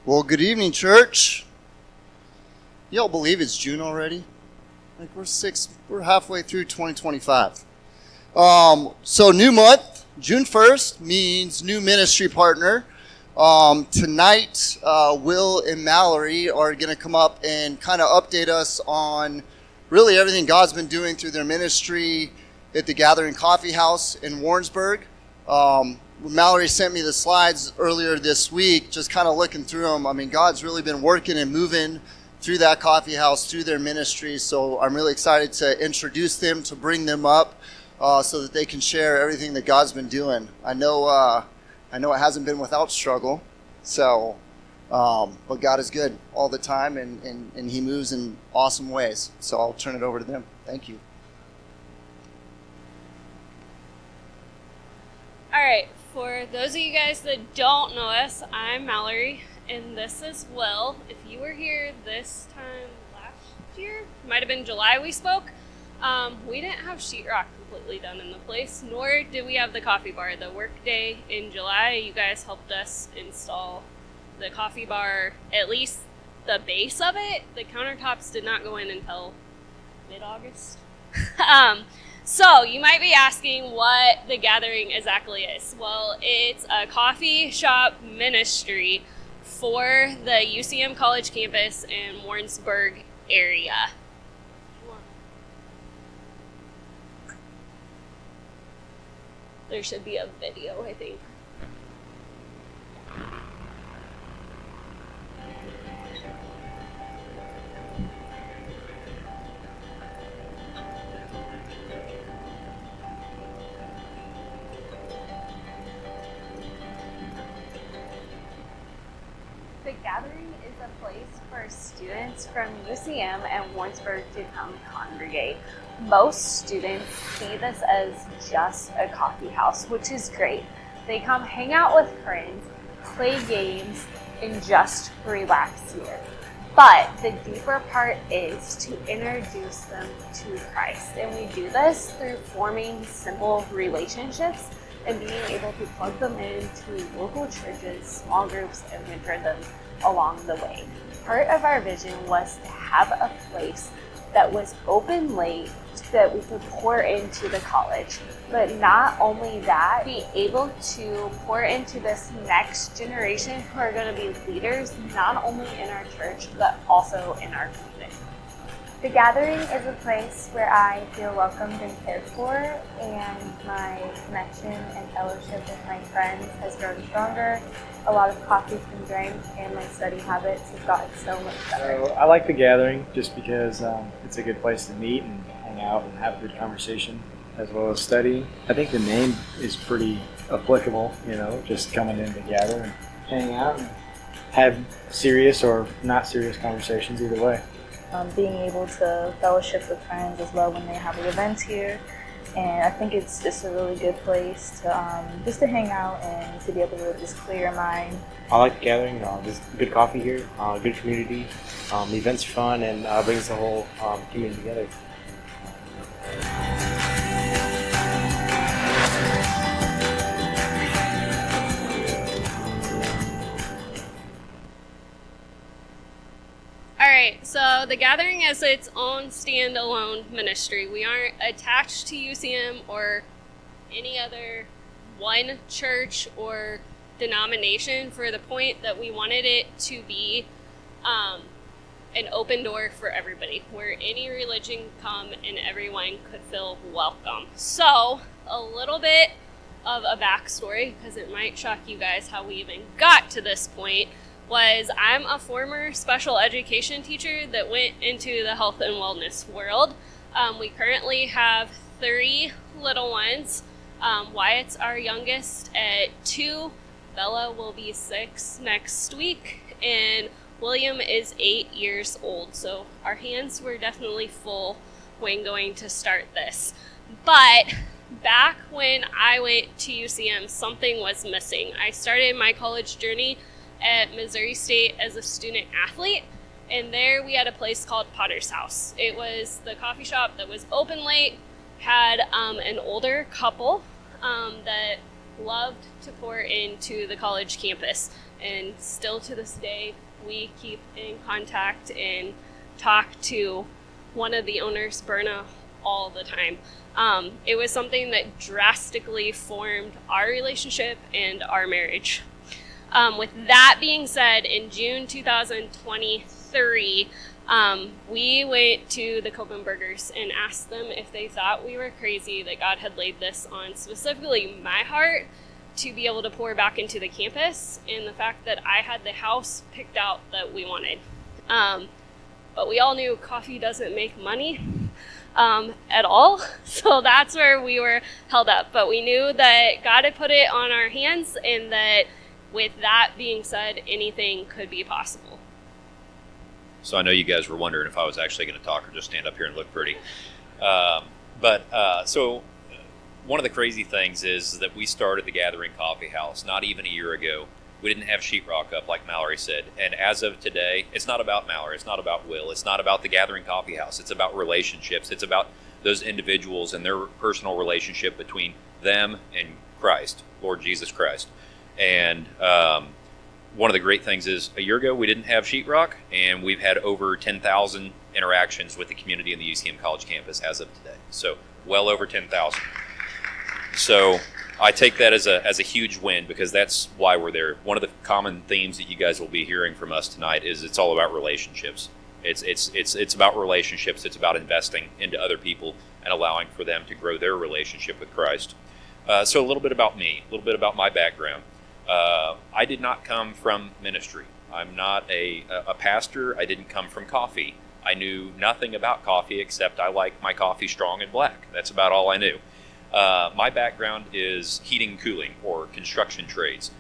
Well, good evening, church. Y'all believe it's June already? Like we're halfway through 2025. So new month, June 1st means new ministry partner. Tonight, Will and Mallory are going to come up and kind of update us on really everything God's been doing through their ministry at the Gathering Coffee House in Warrensburg. Mallory sent me the slides earlier this week, just kind of looking through them. I mean, God's really been working and moving through that coffee house, through their ministry. So I'm really excited to introduce them, to bring them up so that they can share everything that God's been doing. I know it hasn't been without struggle. So, but God is good all the time, and He moves in awesome ways. So I'll turn it over to them. Thank you. All right, for those of you guys that don't know us, I'm Mallory, and this is Will. If you were here this time last year, might have been July we spoke, we didn't have sheetrock completely done in the place, nor did we have the coffee bar. The work day in July, you guys helped us install the coffee bar, at least the base of it. The countertops did not go in until mid-August. So you might be asking what the Gathering exactly is. Well, it's a coffee shop ministry for the UCM College campus in Warrensburg area. There should be a video, I think. The Gathering is a place for students from UCM and Warrensburg to come congregate. Most students see this as just a coffee house, which is great. They come hang out with friends, play games, and just relax here. But the deeper part is to introduce them to Christ. And we do this through forming simple relationships and being able to plug them into local churches, small groups, and mentor them along the way. Part of our vision was to have a place that was open late so that we could pour into the college. But not only that, be able to pour into this next generation who are going to be leaders, not only in our church, but also in our community. The Gathering is a place where I feel welcomed and cared for, and my connection and fellowship with my friends has grown stronger. A lot of coffee's been drank, and my study habits have gotten so much better. So I like The Gathering just because it's a good place to meet and hang out and have a good conversation as well as study. I think the name is pretty applicable, just coming in together and hang out and have serious or not serious conversations either way. Being able to fellowship with friends as well when they have events here. And I think it's just a really good place to just to hang out and to be able to just clear your mind. I like The Gathering. There's good coffee here, good community. The event's fun and brings the whole community together. Alright, so the Gathering is its own standalone ministry. We aren't attached to UCM or any other one church or denomination, for the point that we wanted it to be an open door for everybody, where any religion come and everyone could feel welcome. So, a little bit of a backstory, because it might shock you guys how we even got to this point, was I'm a former special education teacher that went into the health and wellness world. We currently have 3 little ones. Wyatt's our youngest at 2. Bella will be 6 next week. And William is 8 years old. So our hands were definitely full when going to start this. But back when I went to UCM, something was missing. I started my college journey at Missouri State as a student athlete, and there we had a place called Potter's House. It was the coffee shop that was open late, had an older couple that loved to pour into the college campus. and still to this day, we keep in contact and talk to one of the owners, Berna, all the time. It was something that drastically formed our relationship and our marriage. With that being said, in June 2023, we went to the Copenbergers and asked them if they thought we were crazy that God had laid this on specifically my heart to be able to pour back into the campus, and the fact that I had the house picked out that we wanted. But we all knew coffee doesn't make money at all, so that's where we were held up. But we knew that God had put it on our hands, and that with that being said, anything could be possible. So I know you guys were wondering if I was actually going to talk or just stand up here and look pretty. So one of the crazy things is that we started the Gathering Coffee House not even a year ago. We didn't have sheetrock up, like Mallory said. And as of today, it's not about Mallory. It's not about Will. It's not about the Gathering Coffee House. It's about relationships. It's about those individuals and their personal relationship between them and Christ, Lord Jesus Christ. And one of the great things is a year ago we didn't have sheetrock, and we've had over 10,000 interactions with the community in the UCM College campus as of today. So well over 10,000. So I take that as a huge win, because that's why we're there. One of the common themes that you guys will be hearing from us tonight is it's all about relationships. It's about relationships. It's about investing into other people and allowing for them to grow their relationship with Christ. So a little bit about me, a little bit about my background. I did not come from ministry. I'm not a pastor. I didn't come from coffee. I knew nothing about coffee except I like my coffee strong and black. That's about all I knew. My background is heating and cooling, or construction trades,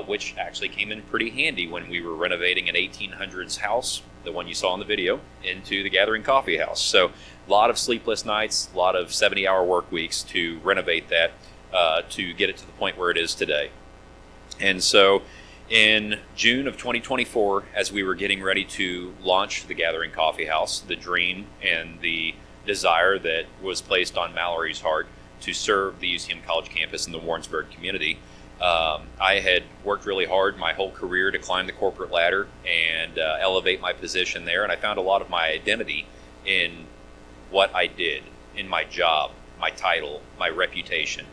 which actually came in pretty handy when we were renovating an 1800s house, the one you saw in the video, into the Gathering Coffee House. So a lot of sleepless nights, a lot of 70-hour work weeks to renovate that, to get it to the point where it is today. And so in June of 2024, as we were getting ready to launch the Gathering Coffee House, the dream and the desire that was placed on Mallory's heart to serve the UCM College campus and the Warrensburg community, I had worked really hard my whole career to climb the corporate ladder and elevate my position there. And I found a lot of my identity in what I did, in my job, my title, my reputation.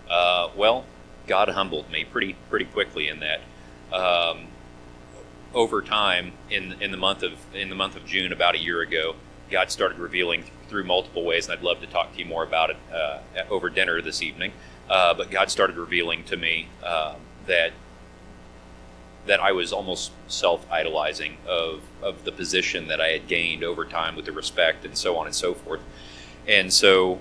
Well, God humbled me pretty quickly in that. Over time, in the month of June, about a year ago, God started revealing through multiple ways, and I'd love to talk to you more about it over dinner this evening. But God started revealing to me that I was almost self-idolizing of the position that I had gained over time with the respect and so on and so forth. And so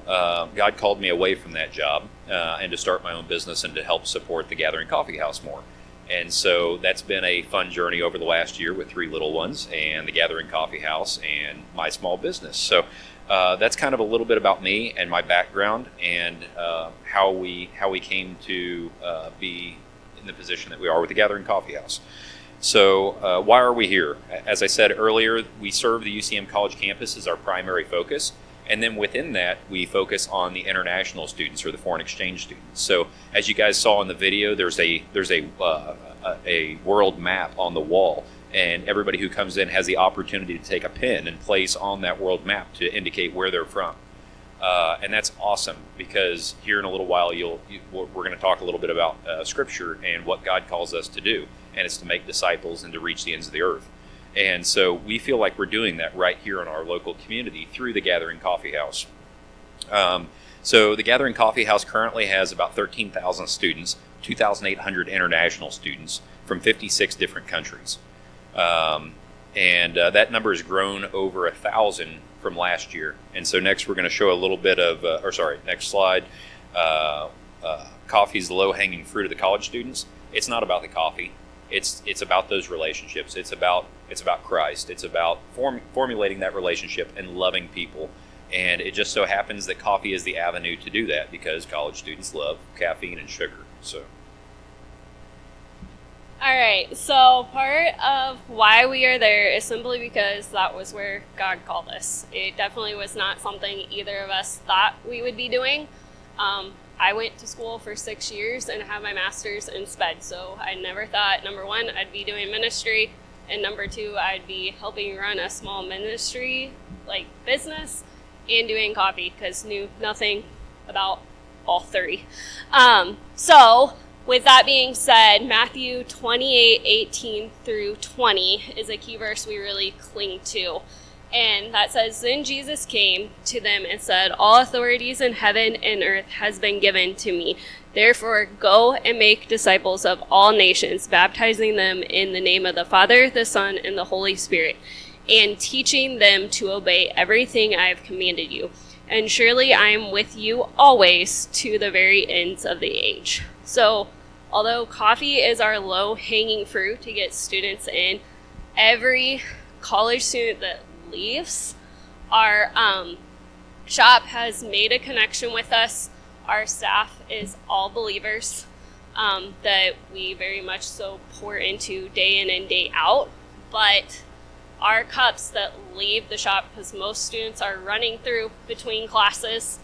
God called me away from that job and to start my own business and to help support the Gathering Coffee House more. And so that's been a fun journey over the last year with 3 little ones and the Gathering Coffee House and my small business. So that's kind of a little bit about me and my background and how we came to be in the position that we are with the Gathering Coffee House. So why are we here? As I said earlier, we serve the UCM College campus as our primary focus. And then within that, we focus on the international students, or the foreign exchange students. So as you guys saw in the video, there's a world map on the wall, and everybody who comes in has the opportunity to take a pin and place on that world map to indicate where they're from. And that's awesome, because here in a little while we're going to talk a little bit about Scripture and what God calls us to do, and it's to make disciples and to reach the ends of the earth. And so we feel like we're doing that right here in our local community through the Gathering Coffee House. So the Gathering Coffee House currently has about 13,000 students, 2,800 international students from 56 different countries. And that number has grown over 1,000 from last year. And so next we're going to show a little bit of, next slide. Coffee is the low-hanging fruit of the college students. It's not about the coffee. It's about those relationships. It's about Christ. It's about formulating that relationship and loving people. And it just so happens that coffee is the avenue to do that, because college students love caffeine and sugar. So. All right, so part of why we are there is simply because that was where God called us. It definitely was not something either of us thought we would be doing. I went to school for 6 years and have my master's in SPED. So I never thought, number one, I'd be doing ministry, and number two, I'd be helping run a small ministry like business and doing coffee, because knew nothing about all three. So with that being said, Matthew 28:18 through 20 is a key verse we really cling to. And that says, "Then Jesus came to them and said, 'All authorities in heaven and earth has been given to me. Therefore, go and make disciples of all nations, baptizing them in the name of the Father, the Son, and the Holy Spirit, and teaching them to obey everything I have commanded you. And surely I am with you always to the very ends of the age.'" So, although coffee is our low-hanging fruit to get students in, every college student that leaves our shop has made a connection with us. Our staff is all believers that we very much so pour into day in and day out. But our cups that leave the shop, because most students are running through between classes,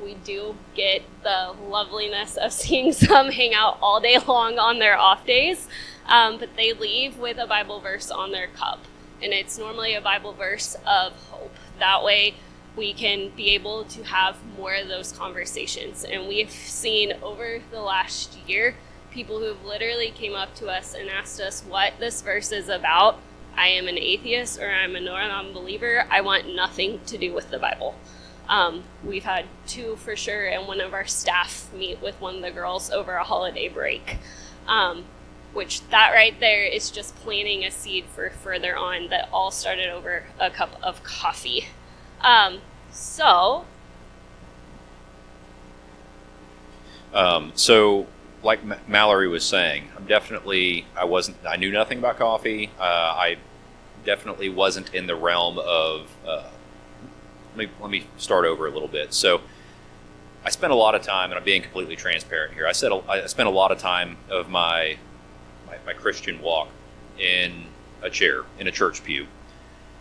we do get the loveliness of seeing some hang out all day long on their off days, but they leave with a Bible verse on their cup. And it's normally a Bible verse of hope. That way we can be able to have more of those conversations. And we've seen over the last year, people who've literally came up to us and asked us what this verse is about. I am an atheist, or I'm a non-believer. I want nothing to do with the Bible. We've had 2 for sure, and one of our staff meet with one of the girls over a holiday break. Which that right there is just planting a seed for further on, that all started over a cup of coffee. So like Mallory was saying, I knew nothing about coffee. I definitely wasn't in the realm of, let me start over a little bit. So I spent a lot of time, and I'm being completely transparent here, I spent a lot of time of my Christian walk in a chair, in a church pew.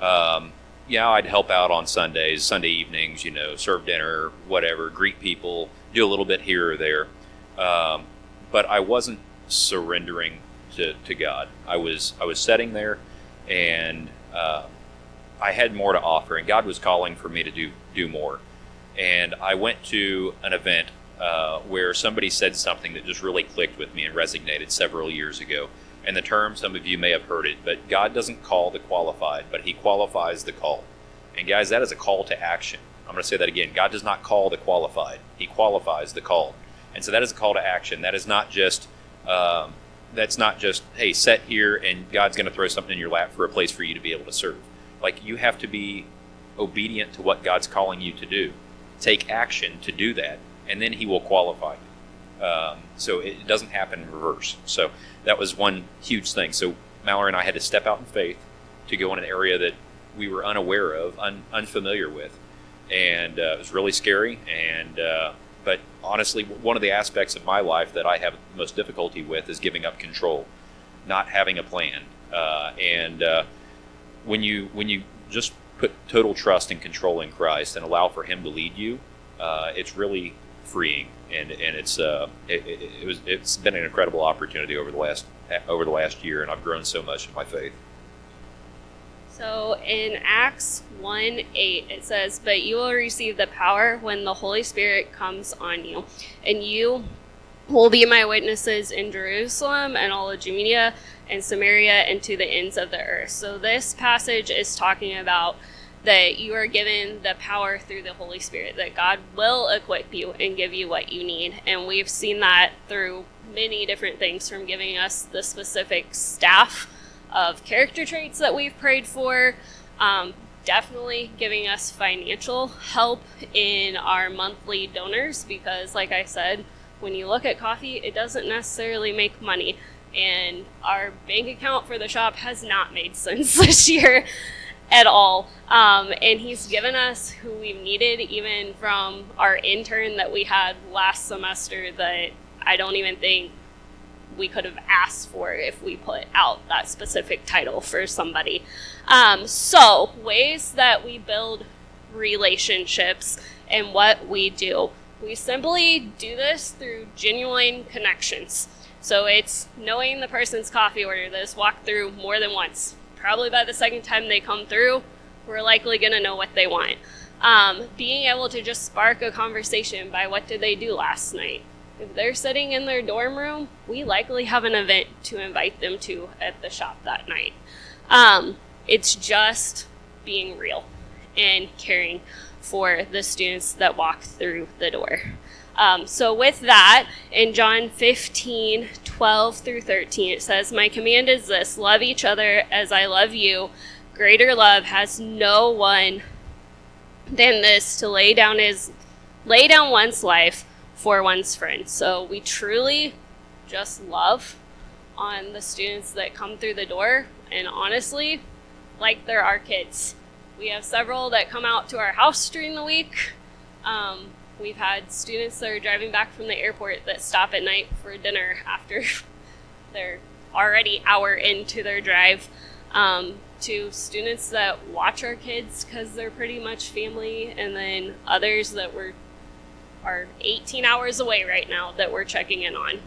I'd help out on Sundays, Sunday evenings, serve dinner, whatever, greet people, do a little bit here or there. But I wasn't surrendering to God. I was sitting there, and I had more to offer, and God was calling for me to do more. And I went to an event where somebody said something that just really clicked with me and resonated several years ago. And the term, some of you may have heard it, but God doesn't call the qualified, but He qualifies the called. And guys, that is a call to action. I'm going to say that again. God does not call the qualified. He qualifies the called. And so that is a call to action. That is not just, hey, sit here and God's going to throw something in your lap for a place for you to be able to serve. Like, you have to be obedient to what God's calling you to do. Take action to do that, and then He will qualify you. So it doesn't happen in reverse. So that was one huge thing. So Mallory and I had to step out in faith to go in an area that we were unaware of, unfamiliar with. And it was really scary. But honestly, one of the aspects of my life that I have the most difficulty with is giving up control, not having a plan. When you just put total trust and control in Christ and allow for Him to lead you, it's really freeing, and it's been an incredible opportunity over the last year, and I've grown so much in my faith. So in Acts 1:8 it says, "But you will receive the power when the Holy Spirit comes on you, and you will be my witnesses in Jerusalem and all of Judea and Samaria and to the ends of the earth." So this passage is talking about that you are given the power through the Holy Spirit, that God will equip you and give you what you need. And we've seen that through many different things, from giving us the specific staff of character traits that we've prayed for, definitely giving us financial help in our monthly donors, because like I said, when you look at coffee, it doesn't necessarily make money, and our bank account for the shop has not made sense this year at all. And He's given us who we've needed, even from our intern that we had last semester, that I don't even think we could have asked for if we put out that specific title for somebody. So ways that we build relationships and what we do. We simply do this through genuine connections. So it's knowing the person's coffee order that has walked through more than once. Probably by the second time they come through, we're likely going to know what they want. Being able to just spark a conversation by what did they do last night. If they're sitting in their dorm room, we likely have an event to invite them to at the shop that night. It's just being real and caring for the students that walk through the door. So with that, in John 15:12-13, it says, "My command is this, love each other as I love you. Greater love has no one than this, to lay down one's life for one's friend." So we truly just love on the students that come through the door, and honestly, like they're our kids. We have several that come out to our house during the week. We've had students that are driving back from the airport that stop at night for dinner after they're already hour into their drive. To students that watch our kids because they're pretty much family, and then others that are 18 hours away right now that we're checking in on.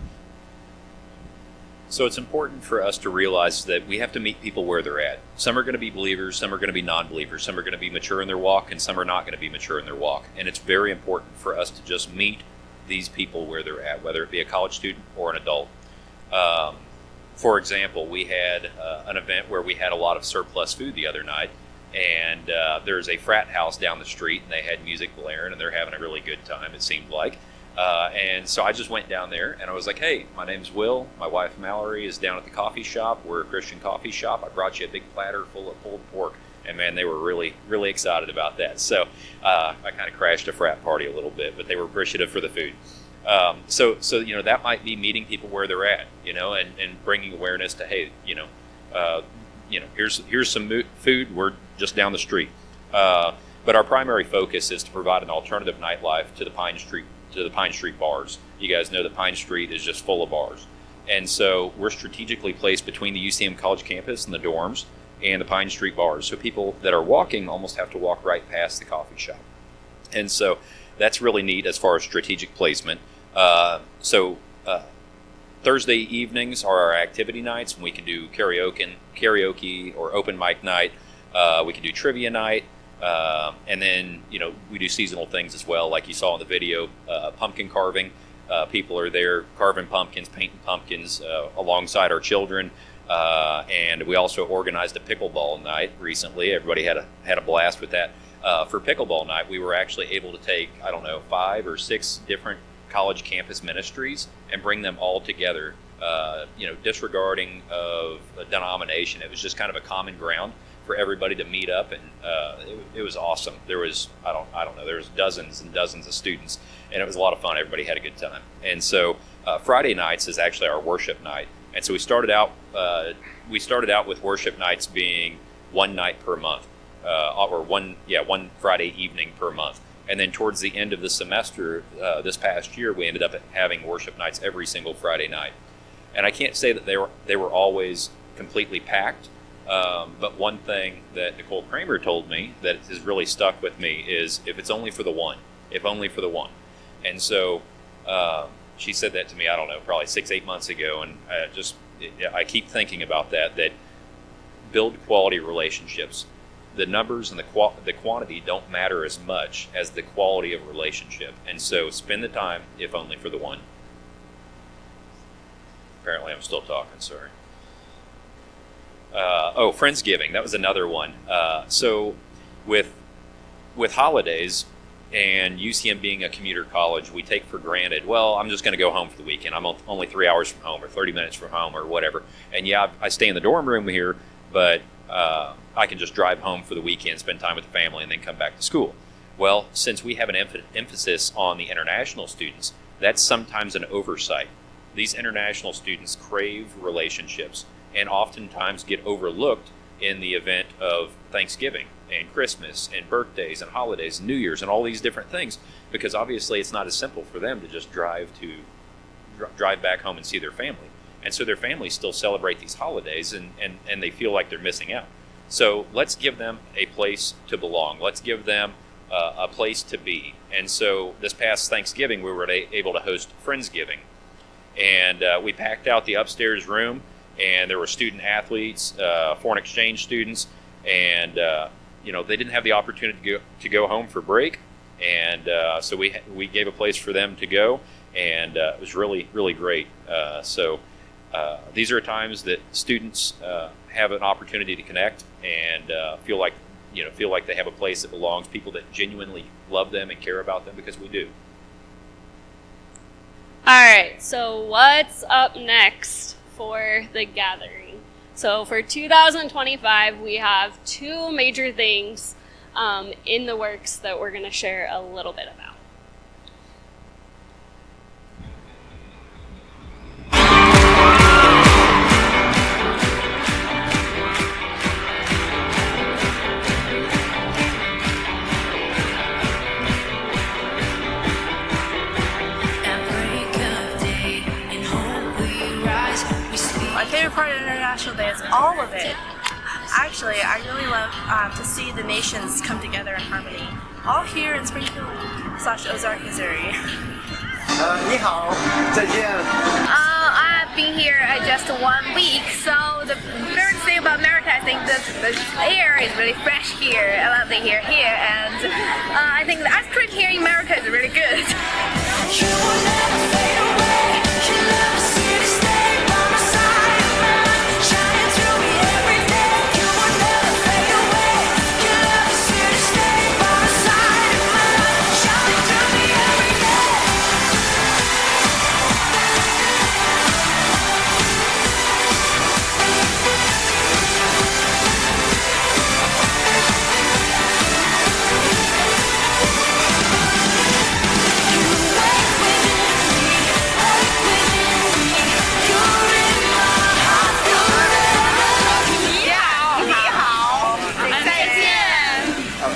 So it's important for us to realize that we have to meet people where they're at. Some are going to be believers, some are going to be non-believers, some are going to be mature in their walk, and some are not going to be mature in their walk. And it's very important for us to just meet these people where they're at, whether it be a college student or an adult. For example, we had an event where we had a lot of surplus food the other night, and there's a frat house down the street, and they had music blaring, and they're having a really good time, it seemed like. And so I just went down there, and I was like, "Hey, my name's Will. My wife Mallory is down at the coffee shop. We're a Christian coffee shop. I brought you a big platter full of pulled pork." And man, they were really, really excited about that. So I kind of crashed a frat party a little bit, but they were appreciative for the food. So that might be meeting people where they're at, and bringing awareness to, hey, here's some food. We're just down the street. But our primary focus is to provide an alternative nightlife to the Pine Street bars. You guys know that Pine Street is just full of bars. And so we're strategically placed between the UCM College campus and the dorms and the Pine Street bars. So people that are walking almost have to walk right past the coffee shop. And so that's really neat as far as strategic placement. Thursday evenings are our activity nights, and we can do karaoke or open mic night. We can do trivia night. And then, we do seasonal things as well, like you saw in the video, pumpkin carving. People are there carving pumpkins, painting pumpkins alongside our children. And we also organized a pickleball night recently. Everybody had a blast with that. For pickleball night, we were actually able to take, 5 or 6 different college campus ministries and bring them all together, disregarding of a denomination. It was just kind of a common ground for everybody to meet up, and it was awesome. There was, there was dozens and dozens of students, and it was a lot of fun. Everybody had a good time. And so Friday nights is actually our worship night. And so we started out with worship nights being one night per month, or one Friday evening per month. And then towards the end of the semester, this past year, we ended up having worship nights every single Friday night. And I can't say that they were always completely packed, but one thing that Nicole Kramer told me that has really stuck with me is if it's only for the one, if only for the one. And so she said that to me, probably 6-8 months ago, and I keep thinking about that build quality relationships. The numbers and the quantity don't matter as much as the quality of relationship. And so spend the time, if only for the one. Apparently I'm still talking, sorry. Friendsgiving, that was another one. So with holidays and UCM being a commuter college, we take for granted, well, I'm just going to go home for the weekend. I'm only 3 hours from home or 30 minutes from home or whatever. And yeah, I stay in the dorm room here, but I can just drive home for the weekend, spend time with the family, and then come back to school. Well, since we have an emphasis on the international students, that's sometimes an oversight. These international students crave relationships and oftentimes get overlooked in the event of Thanksgiving and Christmas and birthdays and holidays and New Year's and all these different things, because obviously it's not as simple for them to just drive back home and see their family. And so their families still celebrate these holidays, and they feel like they're missing out. So let's give them a place to belong. Let's give them a place to be. And so this past Thanksgiving, we were able to host Friendsgiving. And we packed out the upstairs room, and there were student athletes, foreign exchange students, and they didn't have the opportunity to go home for break. And so we gave a place for them to go, and it was really, really great. So these are times that students have an opportunity to connect and feel like they have a place that belongs, people that genuinely love them and care about them, because we do. All right, so what's up next for the gathering? So for 2025, we have two major things in the works that we're going to share a little bit about. My favorite part of International Day is all of it. Actually, I really love to see the nations come together in harmony, all here in Springfield/Ozark, Missouri. 你好，再见。 I've been here just 1 week, so the favorite thing about America, I think the air is really fresh here. I love the air here, and I think the ice cream here in America is really good. You will never fade away. You never see the stay by my side of my life, shining through me every day. You will never fade away. You never see the stay by my side of my life, shining through me every day.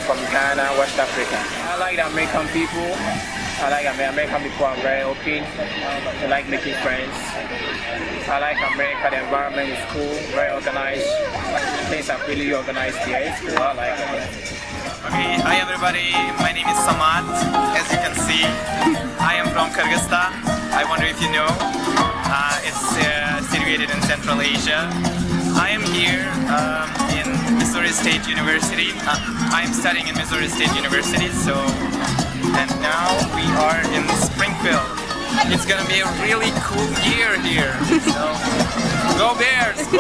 From Ghana, West Africa. I like the American people. I like American people are very open. They like making friends. I like America. The environment is cool, very organized. Things are really organized here. It's cool. I like it. Okay, hi everybody. My name is Samad. As you can see, I am from Kyrgyzstan. I wonder if you know. It's situated in Central Asia. I am here in Missouri State University. I am studying in Missouri State University, and now we are in Springfield. It's gonna be a really cool year here. So, go Bears! Woo!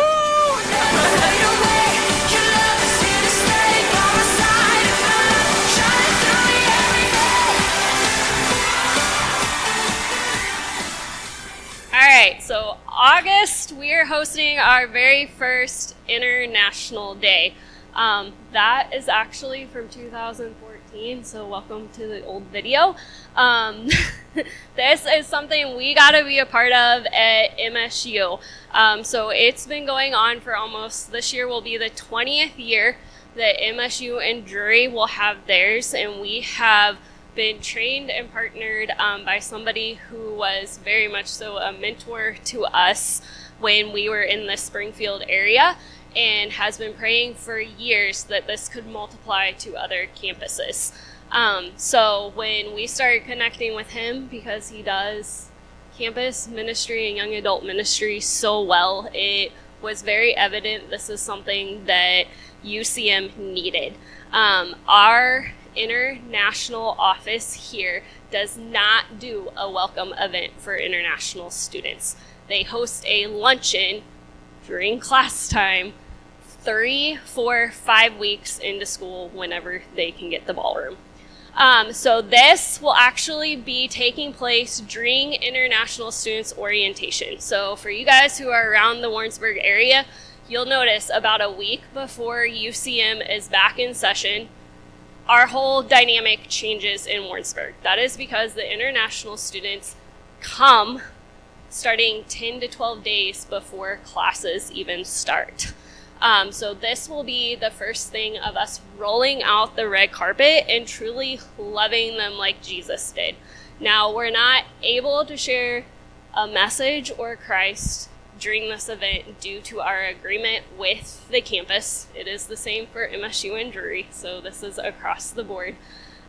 All right, so August, we are hosting our very first International Day. That is actually from 2014, so welcome to the old video. This is something we got to be a part of at MSU. So it's been going on for this year will be the 20th year that MSU and Drury will have theirs, and we have been trained and partnered by somebody who was very much so a mentor to us when we were in the Springfield area, and has been praying for years that this could multiply to other campuses. So when we started connecting with him, because he does campus ministry and young adult ministry so well, it was very evident this is something that UCM needed. Our international office here does not do a welcome event for international students. They host a luncheon during class time 3, 4, 5 weeks into school whenever they can get the ballroom. So this will actually be taking place during International Students Orientation. So for you guys who are around the Warrensburg area, you'll notice about a week before UCM is back in session, our whole dynamic changes in Warrensburg. That is because the international students come starting 10 to 12 days before classes even start. So this will be the first thing of us rolling out the red carpet and truly loving them like Jesus did. Now, we're not able to share a message or Christ during this event due to our agreement with the campus. It is the same for MSU and Drury, so this is across the board.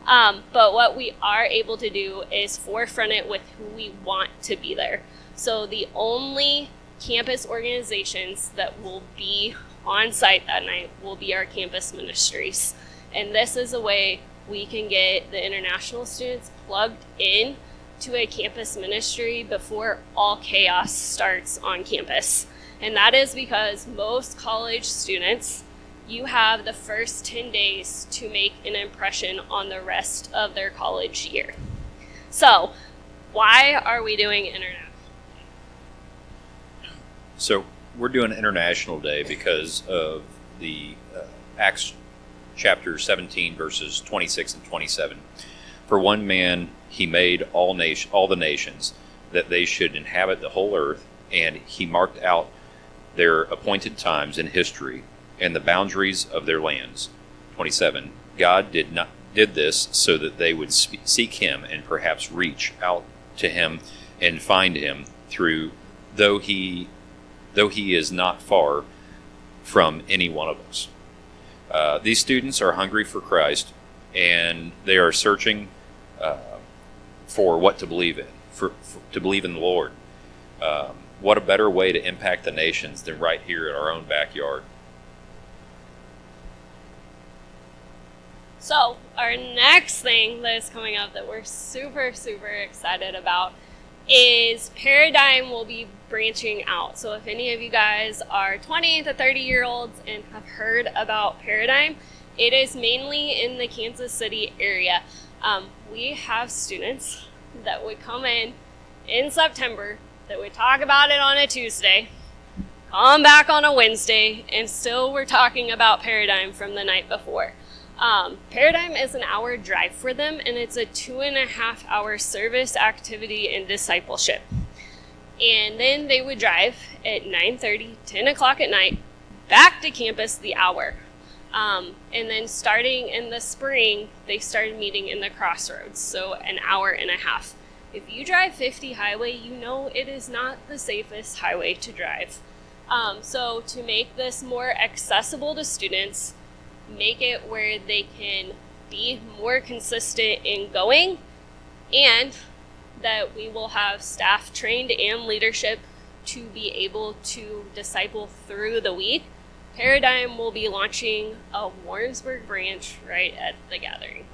But what we are able to do is forefront it with who we want to be there. So the only campus organizations that will be on site that night will be our campus ministries. And this is a way we can get the international students plugged in to a campus ministry before all chaos starts on campus. And that is because most college students, you have the first 10 days to make an impression on the rest of their college year. So, why are we doing international? So we're doing International Day because of the Acts chapter 17, verses 26 and 27. For one man he made all the nations, that they should inhabit the whole earth, and he marked out their appointed times in history and the boundaries of their lands. 27. God did this so that they would seek him and perhaps reach out to him and find him though he is not far from any one of us. These students are hungry for Christ, and they are searching for what to believe in, to believe in the Lord. What a better way to impact the nations than right here in our own backyard. So, our next thing that is coming up that we're super, super excited about is Paradigm will be branching out. So if any of you guys are 20 to 30 year olds and have heard about Paradigm, it is mainly in the Kansas City area. We have students that would come in September that would talk about it on a Tuesday, come back on a Wednesday, and still we're talking about Paradigm from the night before. Paradigm is an hour drive for them, and it's a 2.5 hour service, activity, and discipleship. And then they would drive at 9:30, 10 o'clock at night, back to campus the hour. And then starting in the spring, they started meeting in the crossroads, so an hour and a half. If you drive 50 highway, you know it is not the safest highway to drive. So to make this more accessible to students, make it where they can be more consistent in going, and that we will have staff trained and leadership to be able to disciple through the week, Paradigm will be launching a Warrensburg branch right at the gathering.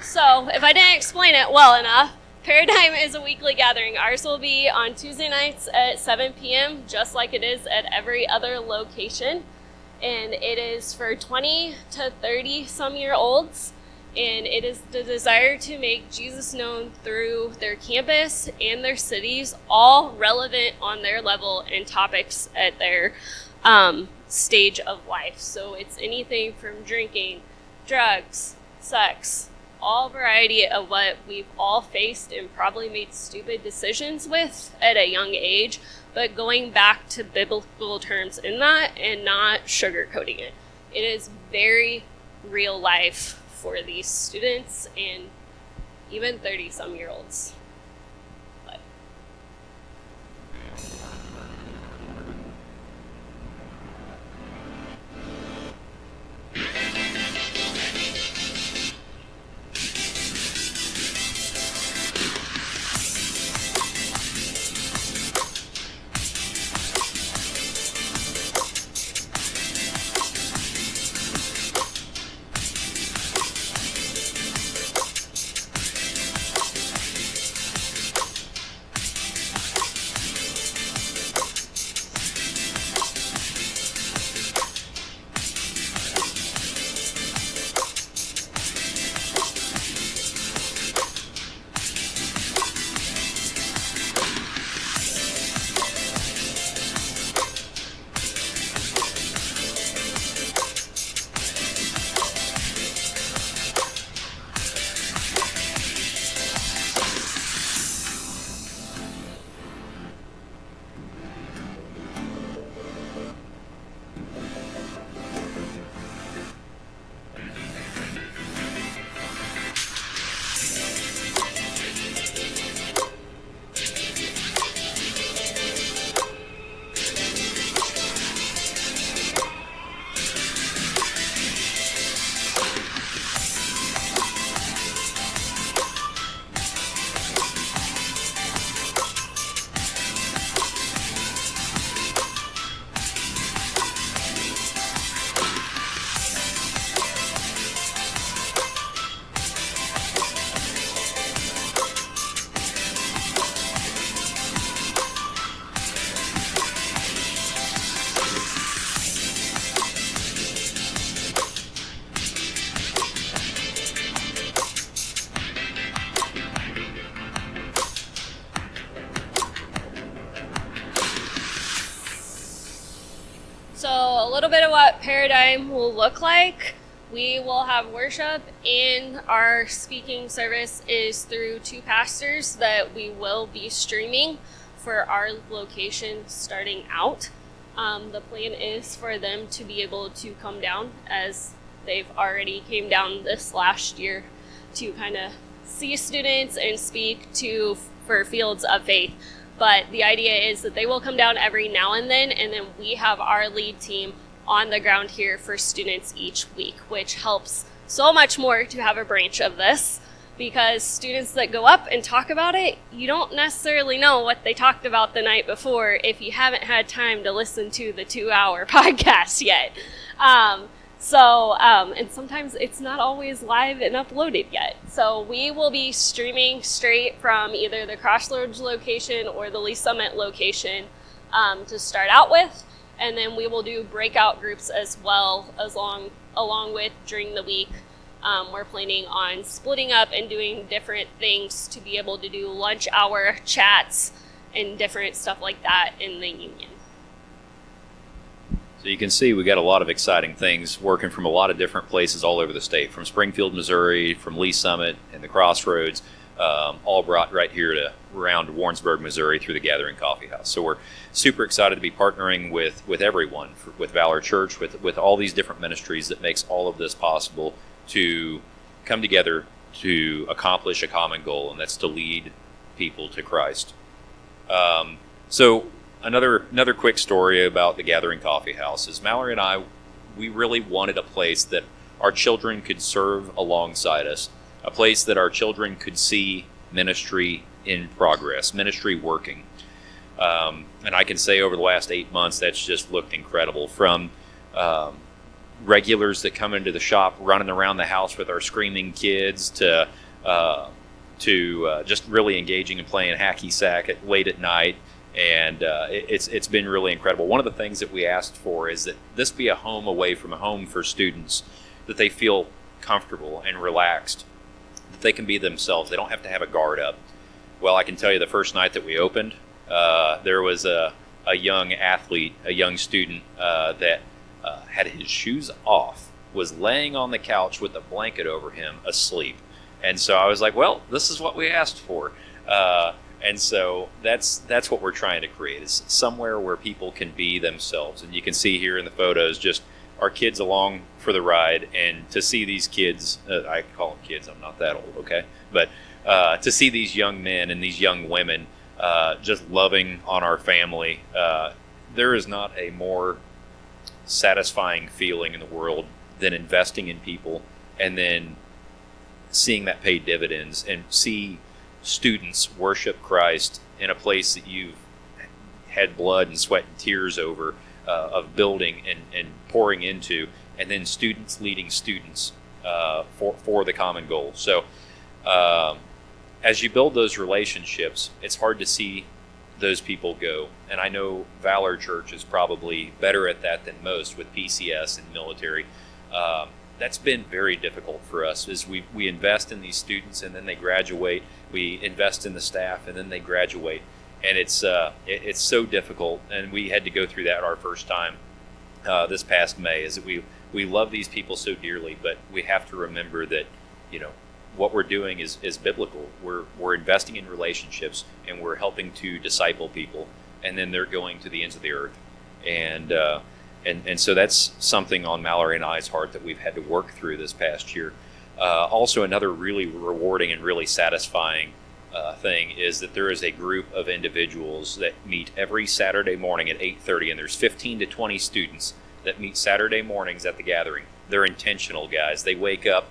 So if I didn't explain it well enough, Paradigm is a weekly gathering. Ours will be on Tuesday nights at 7 p.m., just like it is at every other location. And it is for 20 to 30 some year olds. And it is the desire to make Jesus known through their campus and their cities, all relevant on their level and topics at their stage of life. So it's anything from drinking, drugs, sex, all variety of what we've all faced and probably made stupid decisions with at a young age, but going back to biblical terms in that and not sugarcoating it. It is very real life for these students and even 30-some-year-olds. So a little bit of what Paradigm will look like. We will have worship, and our speaking service is through 2 pastors that we will be streaming for our location starting out. The plan is for them to be able to come down, as they've already came down this last year, to kind of see students and speak for Fields of Faith. But the idea is that they will come down every now and then we have our lead team on the ground here for students each week, which helps so much more to have a branch of this, because students that go up and talk about it, you don't necessarily know what they talked about the night before if you haven't had time to listen to the 2-hour podcast yet. And sometimes it's not always live and uploaded yet. So we will be streaming straight from either the Crossroads location or the Lee Summit location to start out with. And then we will do breakout groups as well, along with during the week. We're planning on splitting up and doing different things to be able to do lunch hour chats and different stuff like that in the union. So you can see we got a lot of exciting things working from a lot of different places all over the state, from Springfield, Missouri, from Lee Summit and the Crossroads, all brought right here to around Warrensburg, Missouri through the Gathering Coffee House. So we're super excited to be partnering with everyone, with Valor Church, with all these different ministries that makes all of this possible to come together to accomplish a common goal, and that's to lead people to Christ. So another quick story about the Gathering Coffee House is Mallory and I, we really wanted a place that our children could serve alongside us, a place that our children could see ministry in progress, ministry working. And I can say over the last 8 months, that's just looked incredible. From regulars that come into the shop running around the house with our screaming kids to just really engaging and playing hacky sack late at night. And it's been really incredible. One of the things that we asked for is that this be a home away from a home for students, that they feel comfortable and relaxed, that they can be themselves. They don't have to have a guard up. Well, I can tell you the first night that we opened, there was a young athlete, a young student that had his shoes off, was laying on the couch with a blanket over him, asleep. And so I was like, well, this is what we asked for. And so that's what we're trying to create, is somewhere where people can be themselves. And you can see here in the photos just our kids along for the ride, and to see these kids, I call them kids, I'm not that old, okay? But to see these young men and these young women just loving on our family, there is not a more satisfying feeling in the world than investing in people and then seeing that pay dividends and see students worship Christ in a place that you've had blood and sweat and tears over, of building and pouring into, and then students leading students for the common goal. So as you build those relationships, it's hard to see those people go. And I know Valor Church is probably better at that than most with PCS and military. That's been very difficult for us, is we invest in these students and then they graduate. We invest in the staff and then they graduate. And it's so difficult. And we had to go through that our first time this past May, is that we love these people so dearly, but we have to remember that, what we're doing is biblical. We're investing in relationships, and we're helping to disciple people, and then they're going to the ends of the earth. And so that's something on Mallory and I's heart that we've had to work through this past year. Also, another really rewarding and really satisfying thing is that there is a group of individuals that meet every Saturday morning at 8:30, and there's 15 to 20 students that meet Saturday mornings at the gathering. They're intentional guys. They wake up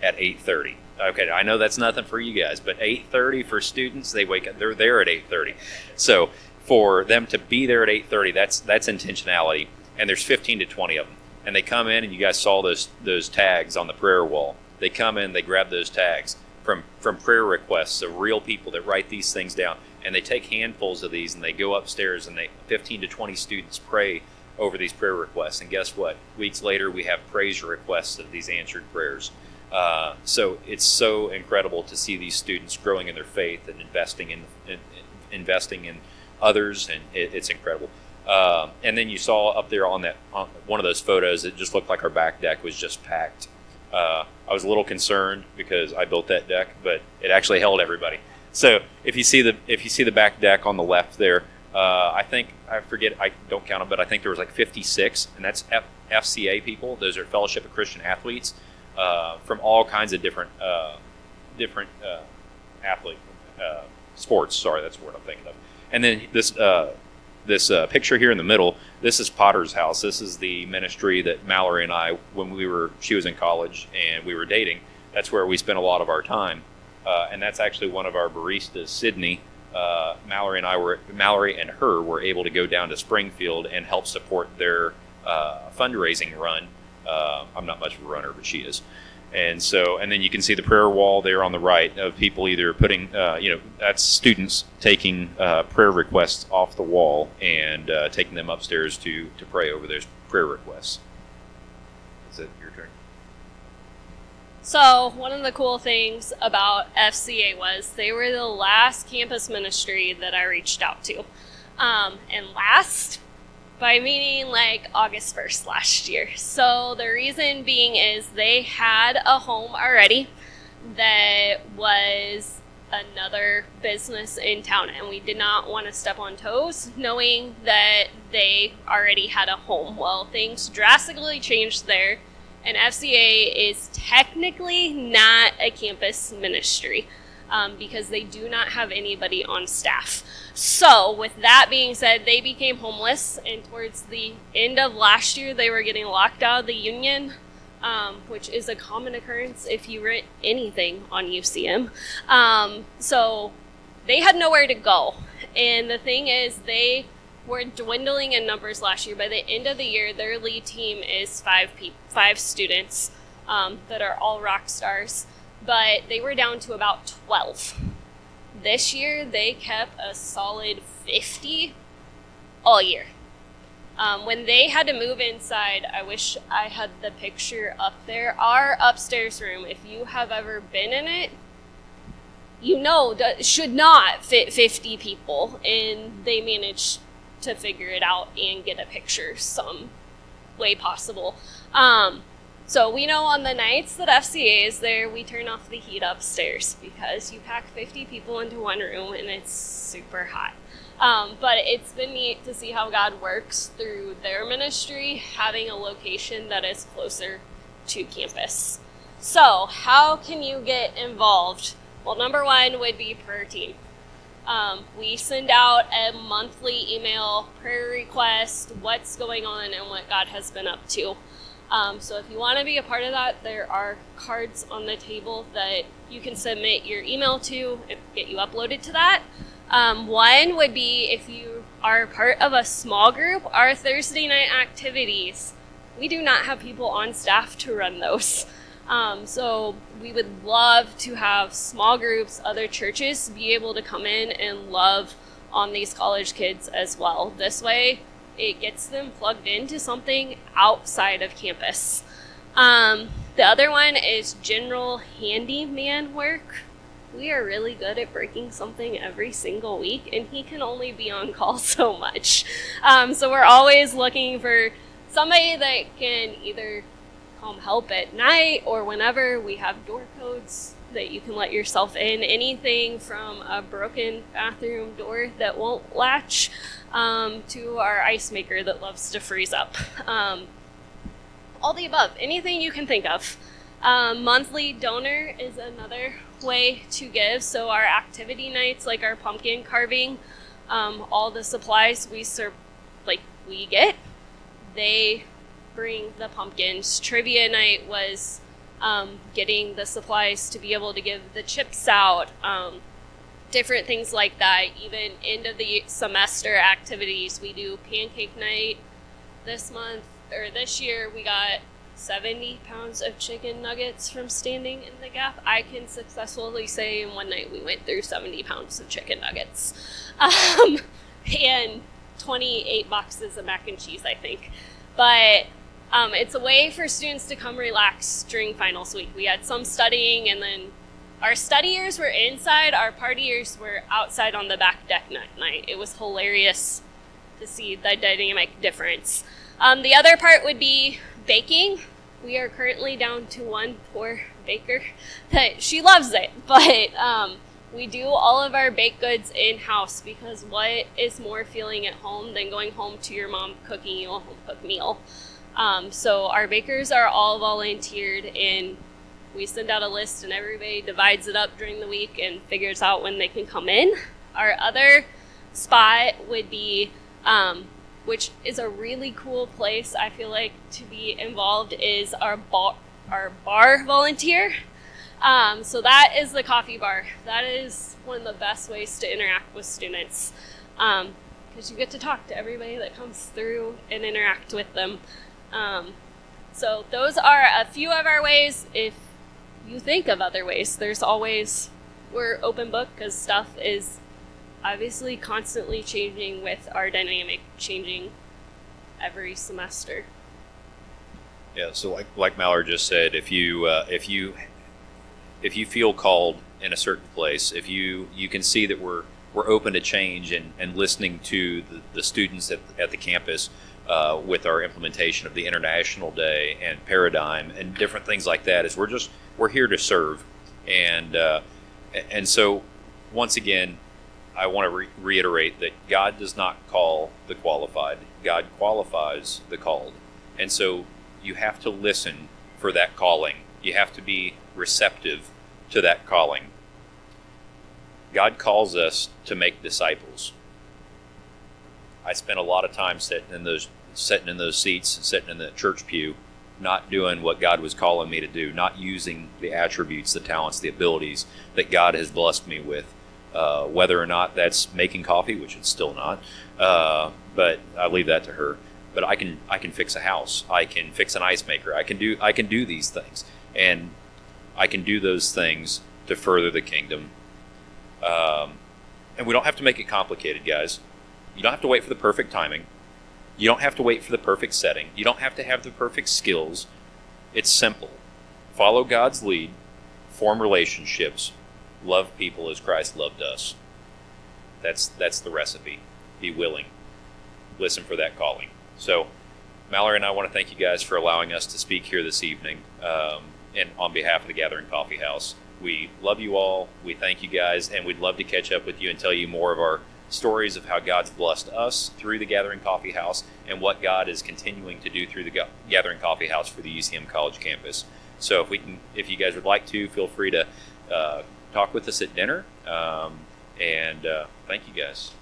at 8:30. Okay, I know that's nothing for you guys, but 8:30 for students, they wake up, they're there at 8:30. So for them to be there at 8:30, that's intentionality. And there's 15 to 20 of them. And they come in, and you guys saw those tags on the prayer wall. They come in, they grab those tags from prayer requests of real people that write these things down, and they take handfuls of these and they go upstairs, and 15 to 20 students pray over these prayer requests. And guess what? Weeks later, we have praise requests of these answered prayers. So it's so incredible to see these students growing in their faith and investing in others, and it's incredible. And then you saw up there on one of those photos, it just looked like our back deck was just packed. I was a little concerned because I built that deck, but it actually held everybody. So if you see the back deck on the left there, I don't count them, but I think there was like 56, and that's FCA people. Those are Fellowship of Christian Athletes from all kinds of different athlete sports. Sorry, that's the word I'm thinking of. And then this picture here in the middle, this is Potter's House. This is the ministry that Mallory and I, she was in college and we were dating, that's where we spent a lot of our time. And that's actually one of our baristas, Sydney. Mallory and her were able to go down to Springfield and help support their fundraising run. I'm not much of a runner, but she is. And then you can see the prayer wall there on the right of people either putting, that's students taking prayer requests off the wall and taking them upstairs to pray over those prayer requests. Is it your turn? So one of the cool things about FCA was they were the last campus ministry that I reached out to. And last, by meaning like August 1st last year. So the reason being is they had a home already that was another business in town, and we did not want to step on toes knowing that they already had a home. Well, things drastically changed there, and FCA is technically not a campus ministry because they do not have anybody on staff. So with that being said, they became homeless, and towards the end of last year, they were getting locked out of the union, which is a common occurrence if you rent anything on UCM. So they had nowhere to go. And the thing is, they were dwindling in numbers last year. By the end of the year, their lead team is five students that are all rock stars, but they were down to about 12. This year, they kept a solid 50 all year. When they had to move inside, I wish I had the picture up there. Our upstairs room, if you have ever been in it, you know that should not fit 50 people, and they managed to figure it out and get a picture some way possible. So we know on the nights that FCA is there, we turn off the heat upstairs because you pack 50 people into one room and it's super hot. But it's been neat to see how God works through their ministry, having a location that is closer to campus. So how can you get involved? Well, number one would be prayer team. We send out a monthly email, prayer request, what's going on and what God has been up to. So if you want to be a part of that, there are cards on the table that you can submit your email to and get you uploaded to that. One would be if you are part of a small group, our Thursday night activities. We do not have people on staff to run those. So we would love to have small groups, other churches be able to come in and love on these college kids as well. This way, it gets them plugged into something outside of campus. The other one is general handyman work. We are really good at breaking something every single week, and he can only be on call so much. So we're always looking for somebody that can either come help at night or whenever. We have door codes that you can let yourself in. Anything from a broken bathroom door that won't latch to our ice maker that loves to freeze up. All the above, anything you can think of. Monthly donor is another way to give. So our activity nights, like our pumpkin carving, all the supplies we get, they bring the pumpkins. Trivia night was getting the supplies to be able to give the chips out, different things like that. Even end of the semester activities, we do pancake night. This year we got 70 pounds of chicken nuggets from standing in the Gap. I can successfully say in one night we went through 70 pounds of chicken nuggets. And 28 boxes of mac and cheese, I think. But it's a way for students to come relax during finals week. We had some studying, and then our studiers were inside, our partiers were outside on the back deck night. It was hilarious to to see the dynamic difference. The other part would be baking. We are currently down to one poor baker that she loves it, but we do all of our baked goods in-house because what is more feeling at home than going home to your mom cooking you a home-cooked meal? So our bakers are all volunteered, and we send out a list and everybody divides it up during the week and figures out when they can come in. Our other spot would be, which is a really cool place I feel like to be involved, is our bar volunteer. So that is the coffee bar. That is one of the best ways to interact with students, because you get to talk to everybody that comes through and interact with them. So those are a few of our ways. If you think of other ways, we're open book because stuff is obviously constantly changing with our dynamic changing every semester. Yeah, so like Mallory just said, if you feel called in a certain place, if you can see that we're open to change and listening to the students at the campus with our implementation of the International Day and Paradigm and different things like that, is we're here to serve. And so once again, I want to reiterate that God does not call the qualified. God qualifies the called. And so you have to listen for that calling. You have to be receptive to that calling. God calls us to make disciples. I spent a lot of time sitting in those seats and sitting in the church pew, not doing what God was calling me to do, not using the attributes, the talents, the abilities that God has blessed me with. Whether or not that's making coffee, which it's still not, but I leave that to her. But I can fix a house. I can fix an ice maker. I can do these things, and I can do those things to further the kingdom. And we don't have to make it complicated, guys. You don't have to wait for the perfect timing. You don't have to wait for the perfect setting. You don't have to have the perfect skills. It's simple. Follow God's lead, form relationships, love people as Christ loved us. That's the recipe. Be willing. Listen for that calling. So, Mallory and I want to thank you guys for allowing us to speak here this evening, and on behalf of the Gathering Coffee House. We love you all. We thank you guys, and we'd love to catch up with you and tell you more of our stories of how God's blessed us through the Gathering Coffee House and what God is continuing to do through the Gathering Coffee House for the UCM College campus. So if you guys would like to, feel free to talk with us at dinner, and thank you guys.